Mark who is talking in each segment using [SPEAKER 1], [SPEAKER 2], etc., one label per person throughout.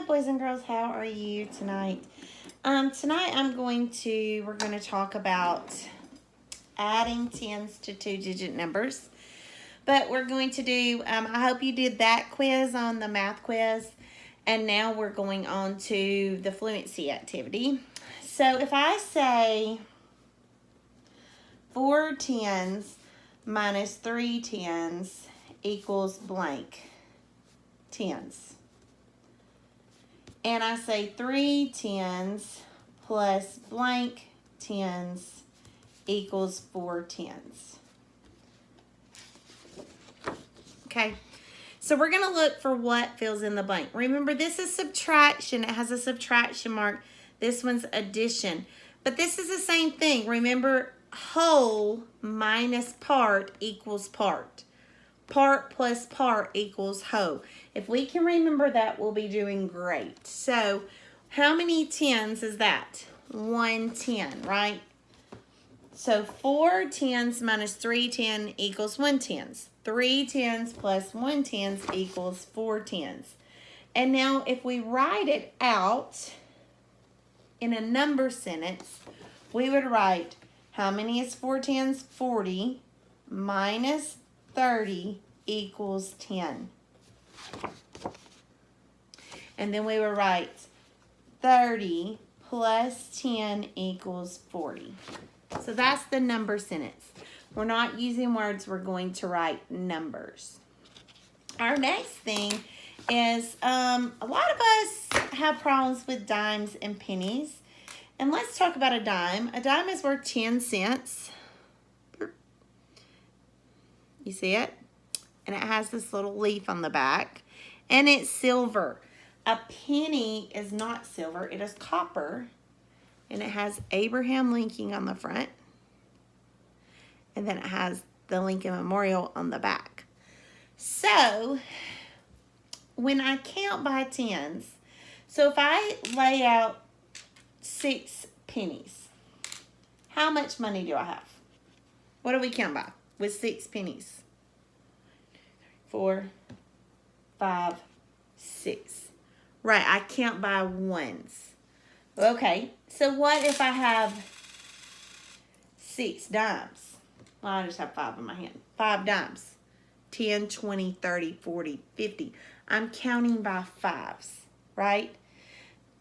[SPEAKER 1] boys and girls, how are you tonight? Tonight we're going to talk about adding tens to two-digit numbers. But we're going to do, I hope you did that quiz on the math quiz. And now we're going on to the fluency activity. So if I say 4 tens minus 3 tens equals blank tens. And I say 3 tens plus blank tens equals 4 tens. Okay, so we're going to look for what fills in the blank. Remember, this is subtraction. It has a subtraction mark. This one's addition. But this is the same thing. Remember, whole minus part equals part. Part plus part equals whole. If we can remember that, we'll be doing great. So, how many tens is that? 1 10, right? So, 4 tens minus 3 10 equals 1 tens. 3 tens plus 1 tens equals 4 tens. And now, if we write it out in a number sentence, we would write, how many is 4 tens? 40 minus 30 equals 10. And then we would write 30 plus 10 equals 40. So that's the number sentence. We're not using words, we're going to write numbers. Our next thing is, a lot of us have problems with dimes and pennies. And let's talk about a dime. A dime is worth 10 cents. You see it? And it has this little leaf on the back. And it's silver. A penny is not silver. It is copper. And it has Abraham Lincoln on the front. And then it has the Lincoln Memorial on the back. So, when I count by tens, so if I lay out 6 pennies, how much money do I have? What do we count by with 6 pennies? 4, 5, 6. Right, I count by ones. Okay, so what if I have 6 dimes? Well, I just have 5 in my hand. 5 dimes. 10, 20, 30, 40, 50. I'm counting by 5s, right?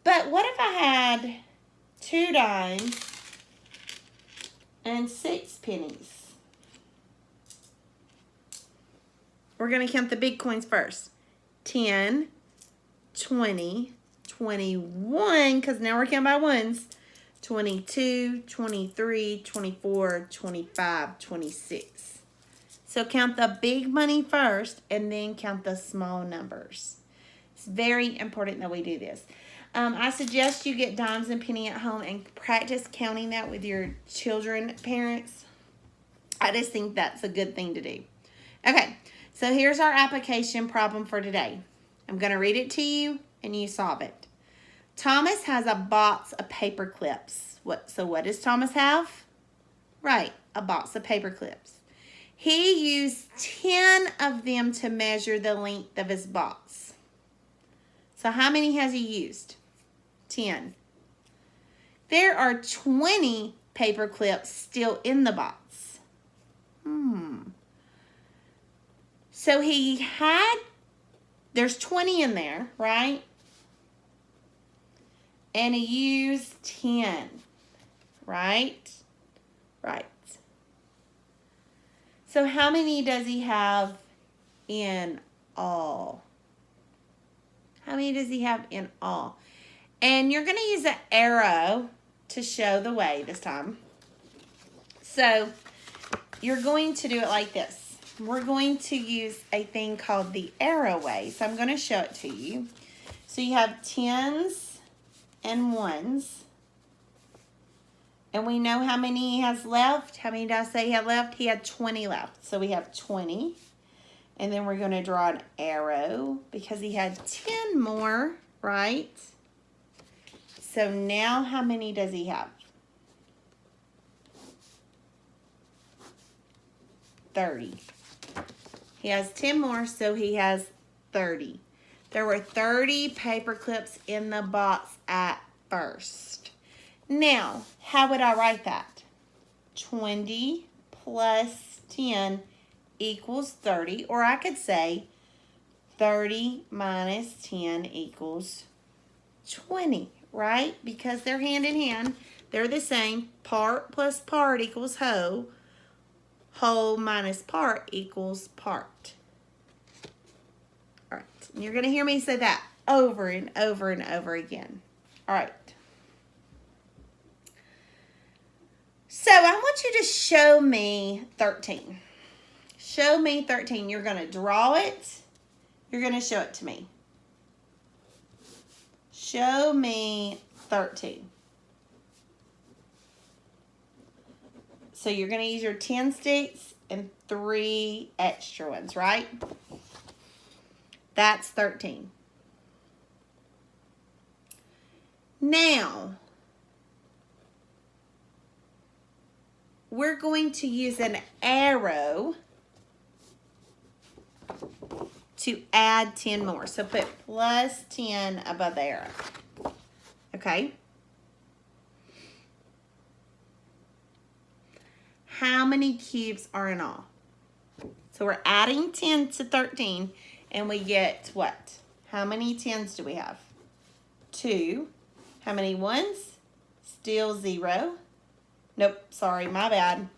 [SPEAKER 1] But what if I had 2 dimes and 6 pennies? We're going to count the big coins first. 10, 20, 21, because now we're counting by ones. 22, 23, 24, 25, 26. So count the big money first and then count the small numbers. It's very important that we do this. I suggest you get dimes and penny at home and practice counting that with your children, parents. I just think that's a good thing to do. Okay, so here's our application problem for today. I'm going to read it to you and you solve it. Thomas has a box of paper clips. So what does Thomas have? Right, a box of paper clips. He used 10 of them to measure the length of his box. So how many has he used? 10. There are 20 paper clips still in the box. So there's 20 in there, right? And he used 10, right? Right. So how many does he have in all? How many does he have in all? And you're going to use an arrow to show the way this time. So you're going to do it like this. We're going to use a thing called the arrow way. So I'm going to show it to you. So you have tens and ones. And we know how many he has left. How many did I say he had left? He had 20 left. So we have 20. And then we're going to draw an arrow because he had 10 more, right? So now how many does he have? 30. He has 10 more, so he has 30. There were 30 paper clips in the box at first. Now, how would I write that? 20 plus 10 equals 30. Or I could say 30 minus 10 equals 20, right? Because they're hand in hand. They're the same. Part plus part equals whole. Whole minus part equals part. All right. And you're going to hear me say that over and over and over again. All right. So I want you to show me 13. Show me 13. You're going to draw it. You're going to show it to me. Show me 13. So you're going to use your 10 sticks and 3 extra ones, right? That's 13. Now, we're going to use an arrow to add 10 more. So put plus 10 above the arrow. Okay? How many cubes are in all? So we're adding 10 to 13, and we get what? How many 10s do we have? 2. How many 1s? Still 0. Nope, sorry, my bad.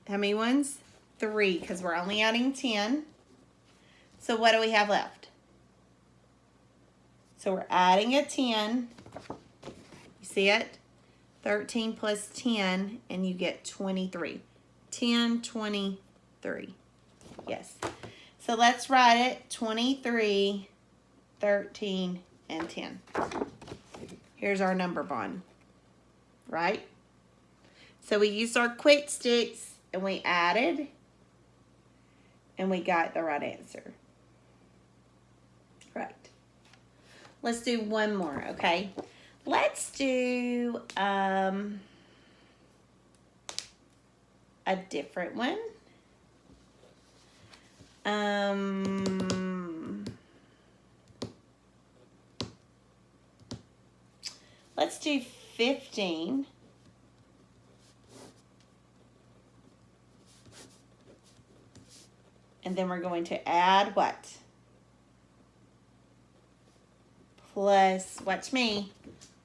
[SPEAKER 1] How many 1s? 3, because we're only adding 10. So what do we have left? So we're adding a 10. You see it? 13 plus 10, and you get 23. 10, 23. Yes. So let's write it. 23, 13, and 10. Here's our number bond. Right? So we used our quick sticks, and we added, and we got the right answer. Right. Let's do one more, okay? Let's do a different one. Let's do 15. And then we're going to add what? Plus, watch me.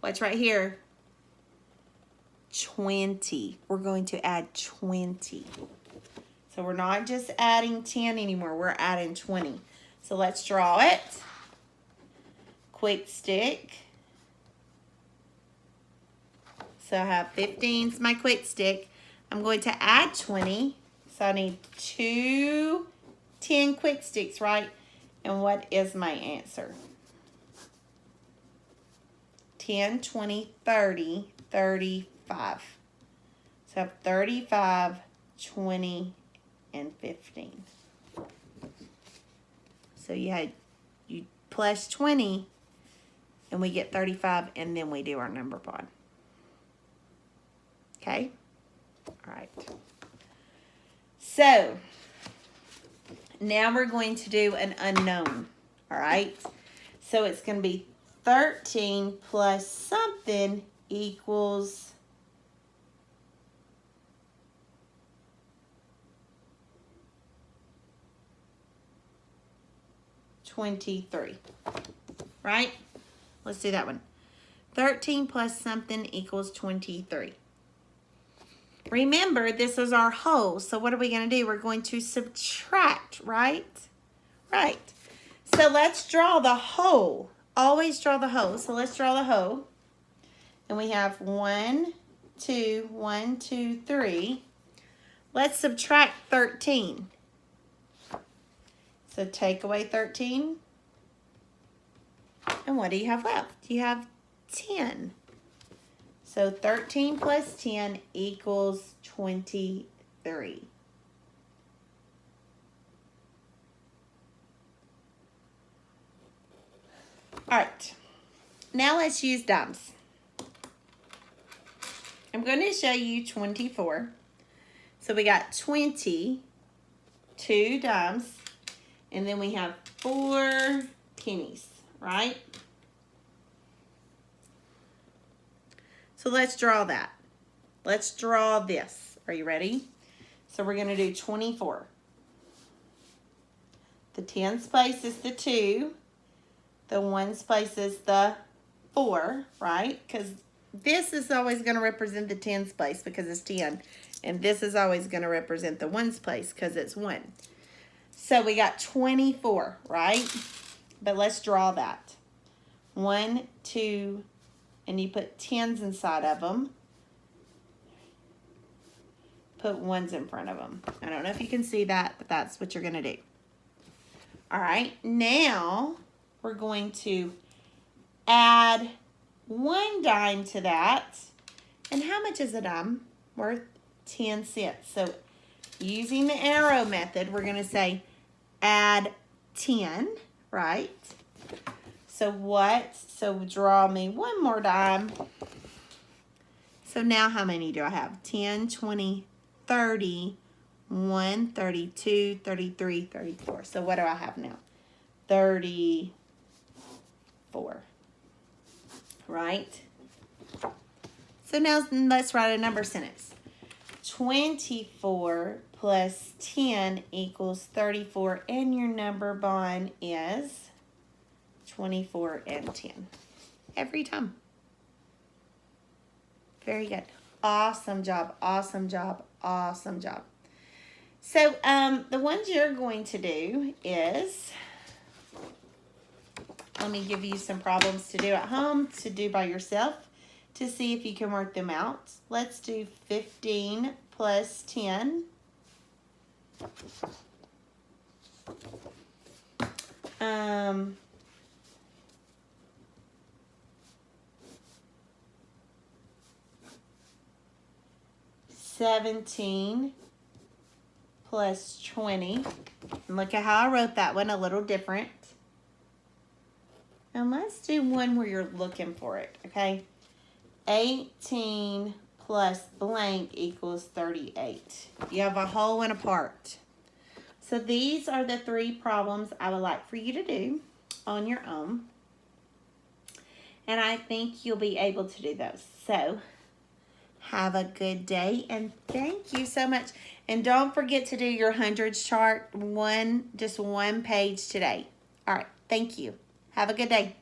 [SPEAKER 1] Watch right here. 20. We're going to add 20. So we're not just adding 10 anymore. We're adding 20. So let's draw it. Quick stick. So I have 15 is my quick stick. I'm going to add 20. So I need 2 10 quick sticks, right? And what is my answer? 10, 20, 30, 35. So I have 35, 20, and 15. So you plus 20, and we get 35, and then we do our number bond. Okay? All right. So now we're going to do an unknown. All right? So it's going to be 13 plus something equals 23. Right? Let's do that one. 13 plus something equals 23. Remember, this is our whole. So what are we going to do? We're going to subtract, right? Right. So let's draw the whole. Always draw the whole. So let's draw the whole. And we have 1, 2, 1, 2, 3. Let's subtract 13. So take away 13. And what do you have left? You have 10. So 13 plus 10 equals 23. All right. Now let's use dimes. I'm going to show you 24. So we got 20, 2 dimes, and then we have 4 pennies, right? So let's draw that. Let's draw this. Are you ready? So we're going to do 24. The tens place is the 2. The ones place is the 4, right? Because this is always going to represent the tens place because it's 10. And this is always going to represent the ones place because it's 1. So we got 24, right? But let's draw that. 1, 2, and you put tens inside of them. Put ones in front of them. I don't know if you can see that, but that's what you're going to do. All right, now we're going to add 1 dime to that. And how much is a dime? Worth 10 cents. So using the arrow method, we're going to say add 10, right? So what? So draw me 1 more dime. So now how many do I have? 10, 20, 30, 1, 32, 33, 34. So what do I have now? 34. Right? So now let's write a number sentence. 24 plus 10 equals 34. And your number bond is 24 and 10. Every time. Very good. Awesome job. Awesome job. Awesome job. So the ones you're going to do is, let me give you some problems to do at home, to do by yourself, to see if you can work them out. Let's do 15 plus 10. 17 plus 20. And look at how I wrote that one, a little different. And let's do one where you're looking for it, okay? 18 plus blank equals 38. You have a whole and a part. So these are the 3 problems I would like for you to do on your own. And I think you'll be able to do those. So have a good day, and thank you so much. And don't forget to do your hundreds chart, just one page today. All right, thank you. Have a good day.